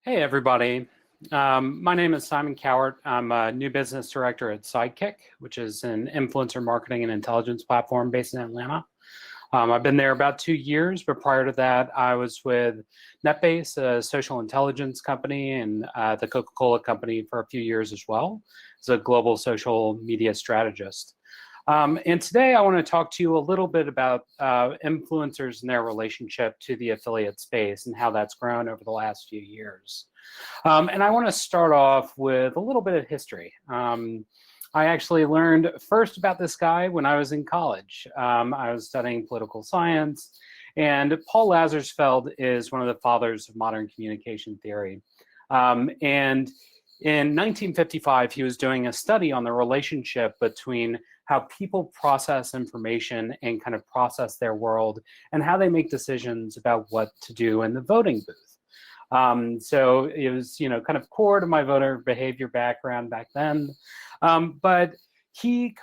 Hey, everybody. My name is Simon Cowart. I'm a new business director at Sideqik, which is an influencer marketing and intelligence platform based in Atlanta. I've been there about 2 years, but prior to that, I was with NetBase, a social intelligence company, and the Coca-Cola company for a few years as well, as a global social media strategist. And today I want to talk to you a little bit about influencers and their relationship to the affiliate space and how that's grown over the last few years. And I want to start off with a little bit of history. I actually learned first about this guy when I was in college. I was studying political science, and Paul Lazarsfeld is one of the fathers of modern communication theory. And in 1955, he was doing a study on the relationship between how people process information and kind of process their world and how they make decisions about what to do in the voting booth. So it was, kind of core to my voter behavior background back then. But he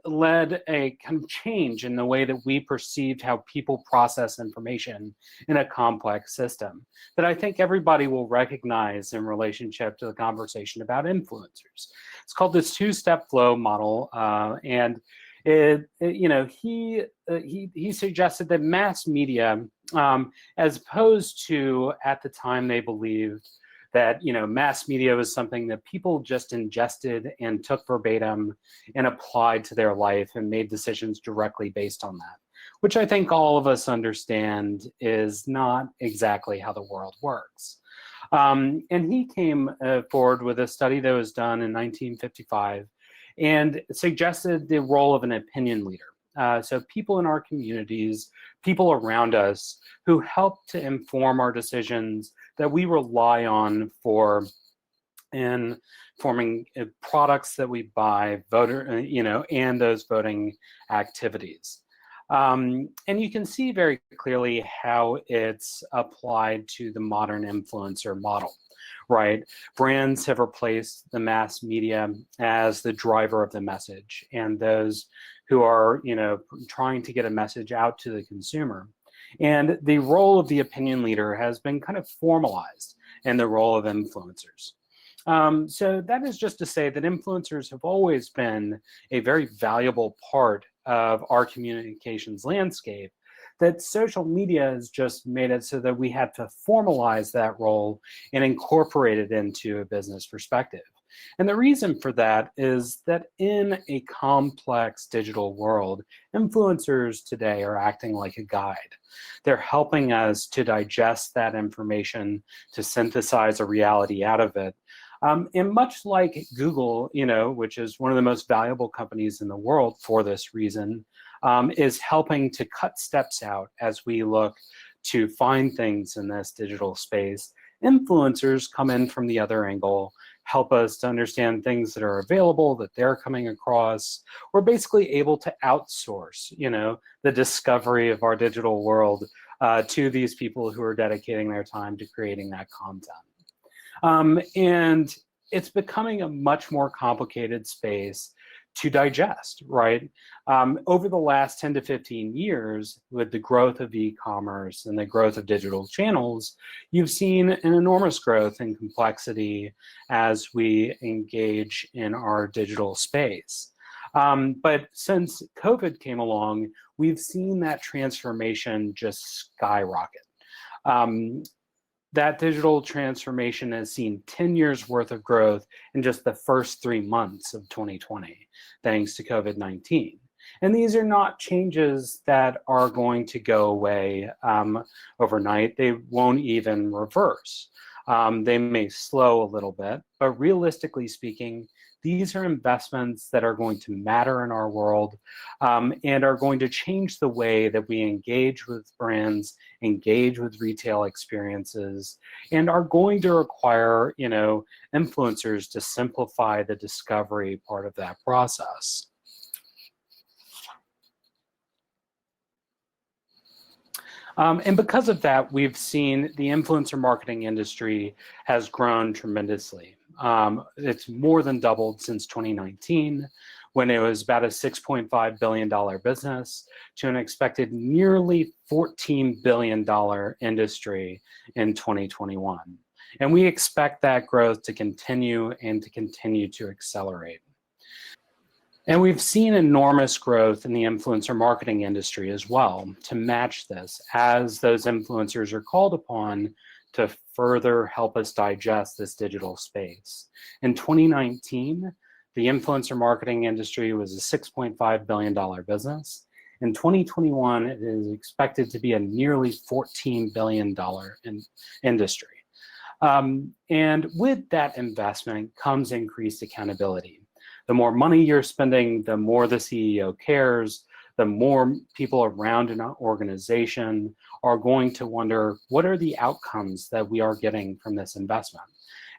led a kind of change in the way that we perceived how people process information in a complex system that I think everybody will recognize in relationship to the conversation about influencers. It's called this two-step flow model, and he suggested that mass media, as opposed to at the time they believed that mass media was something that people just ingested and took verbatim and applied to their life and made decisions directly based on that, which I think all of us understand is not exactly how the world works. And he came forward with a study that was done in 1955 and suggested the role of an opinion leader. So people in our communities, people around us who help to inform our decisions that we rely on in forming products that we buy, and those voting activities. And you can see very clearly how it's applied to the modern influencer model, right? Brands have replaced the mass media as the driver of the message, and those who are, trying to get a message out to the consumer. And the role of the opinion leader has been kind of formalized in the role of influencers. So that is just to say that influencers have always been a very valuable part of our communications landscape, that social media has just made it so that we have to formalize that role and incorporate it into a business perspective. And the reason for that is that in a complex digital world, influencers today are acting like a guide. They're helping us to digest that information, to synthesize a reality out of it. And much like Google, which is one of the most valuable companies in the world for this reason, is helping to cut steps out as we look to find things in this digital space. Influencers come in from the other angle, help us to understand things that are available, that they're coming across. We're basically able to outsource, the discovery of our digital world to these people who are dedicating their time to creating that content. And it's becoming a much more complicated space to digest, right? Over the last 10 to 15 years, with the growth of e-commerce and the growth of digital channels, you've seen an enormous growth in complexity as we engage in our digital space. But since COVID came along, we've seen that transformation just skyrocket. That digital transformation has seen 10 years worth of growth in just the first 3 months of 2020, thanks to COVID-19. And these are not changes that are going to go away overnight. They won't even reverse. They may slow a little bit, but realistically speaking, these are investments that are going to matter in our world and are going to change the way that we engage with brands, engage with retail experiences, and are going to require, influencers to simplify the discovery part of that process. And because of that, we've seen the influencer marketing industry has grown tremendously. It's more than doubled since 2019, when it was about a $6.5 billion business, to an expected nearly $14 billion industry in 2021. And we expect that growth to continue and to continue to accelerate. And we've seen enormous growth in the influencer marketing industry as well to match this, as those influencers are called upon to further help us digest this digital space. In 2019, the influencer marketing industry was a $6.5 billion business. In 2021, it is expected to be a nearly $14 billion industry. And with that investment comes increased accountability. The more money you're spending, the more the CEO cares, the more people around an organization are going to wonder, what are the outcomes that we are getting from this investment?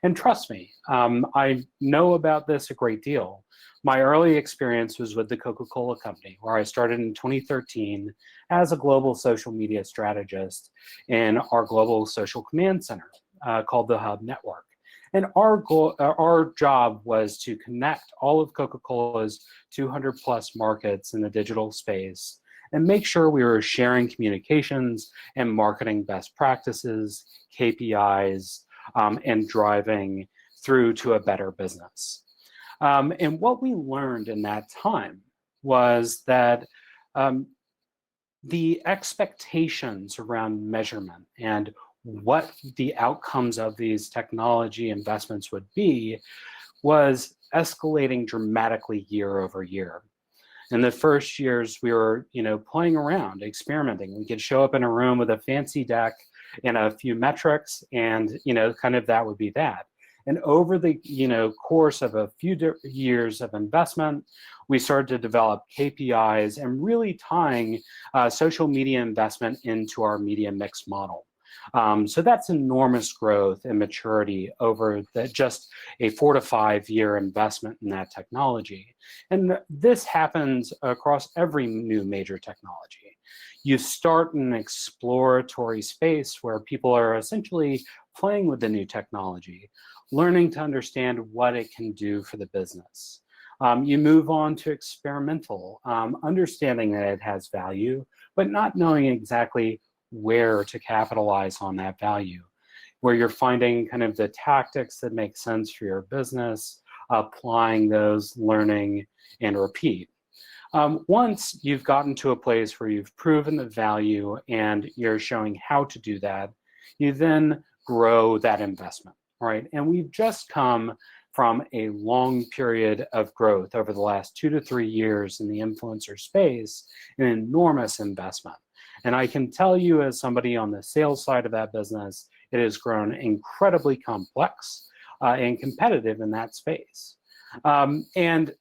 And trust me, I know about this a great deal. My early experience was with the Coca-Cola Company, where I started in 2013 as a global social media strategist in our global social command center called the Hub Network. And our job was to connect all of Coca-Cola's 200 plus markets in the digital space and make sure we were sharing communications and marketing best practices, KPIs, and driving through to a better business. And what we learned in that time was that the expectations around measurement and what the outcomes of these technology investments would be was escalating dramatically year over year. In the first years, we were, playing around, experimenting. We could show up in a room with a fancy deck and a few metrics, and kind of that would be that. And over the course of a few years of investment, we started to develop KPIs and really tying social media investment into our media mix model. So that's enormous growth and maturity over just a 4 to 5 year investment in that technology. And this happens across every new major technology. You start in an exploratory space where people are essentially playing with the new technology, learning to understand what it can do for the business. You move on to experimental, understanding that it has value, but not knowing exactly where to capitalize on that value, where you're finding kind of the tactics that make sense for your business, applying those, learning, and repeat. Once you've gotten to a place where you've proven the value and you're showing how to do that, you then grow that investment, right? And we've just come from a long period of growth over the last 2 to 3 years in the influencer space, an enormous investment. And I can tell you, as somebody on the sales side of that business, it has grown incredibly complex and competitive in that space. And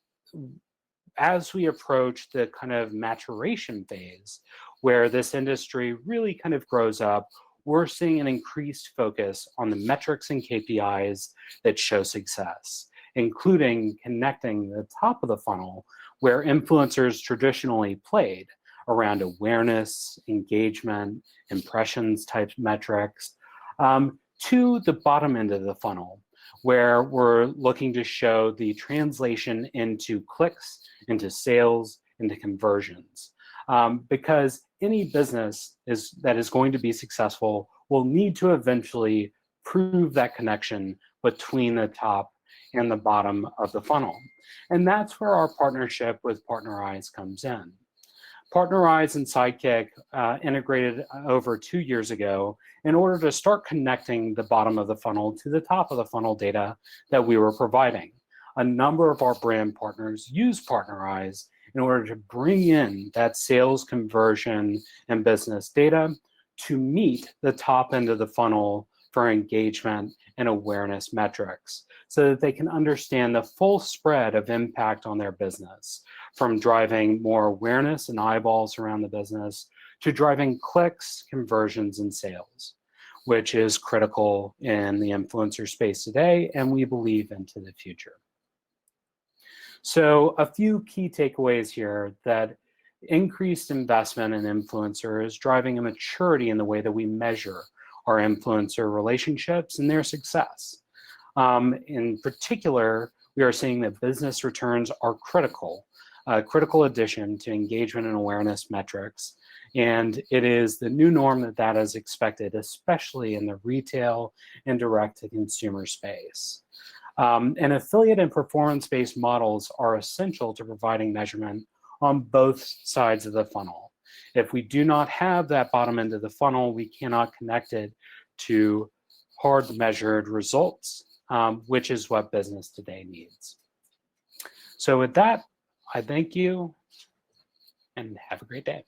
as we approach the kind of maturation phase where this industry really kind of grows up, we're seeing an increased focus on the metrics and KPIs that show success, including connecting the top of the funnel where influencers traditionally played around awareness, engagement, impressions type metrics, to the bottom end of the funnel, where we're looking to show the translation into clicks, into sales, into conversions. Because any business that is going to be successful will need to eventually prove that connection between the top and the bottom of the funnel. And that's where our partnership with Partnerize comes in. Partnerize and Sideqik integrated over 2 years ago in order to start connecting the bottom of the funnel to the top of the funnel data that we were providing. A number of our brand partners use Partnerize in order to bring in that sales conversion and business data to meet the top end of the funnel for engagement and awareness metrics so that they can understand the full spread of impact on their business, from driving more awareness and eyeballs around the business to driving clicks, conversions, and sales, which is critical in the influencer space today, and we believe into the future. So a few key takeaways here: that increased investment in influencer is driving a maturity in the way that we measure our influencer relationships and their success. In particular, we are seeing that business returns are critical, a critical addition to engagement and awareness metrics. And it is the new norm that that is expected, especially in the retail and direct-to-consumer space. And affiliate and performance-based models are essential to providing measurement on both sides of the funnel. If we do not have that bottom end of the funnel, we cannot connect it to hard measured results, which is what business today needs. So with that, I thank you and have a great day.